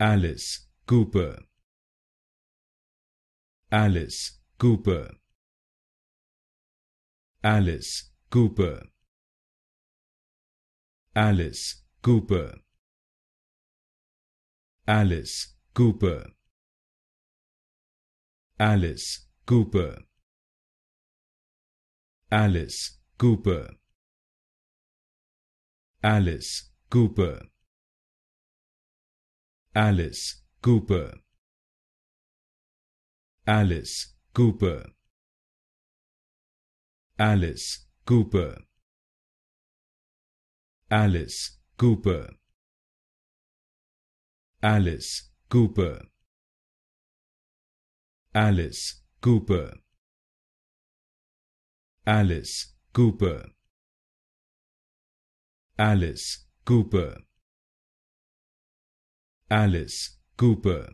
Alice Cooper, Alice Cooper, Alice Cooper, Alice Cooper, Alice Cooper, Alice Cooper, Alice Cooper, Alice Cooper, Alice Cooper, Alice Cooper, Alice Cooper, Alice Cooper, Alice Cooper, Alice Cooper, Alice Cooper, Alice Cooper, Alice Cooper,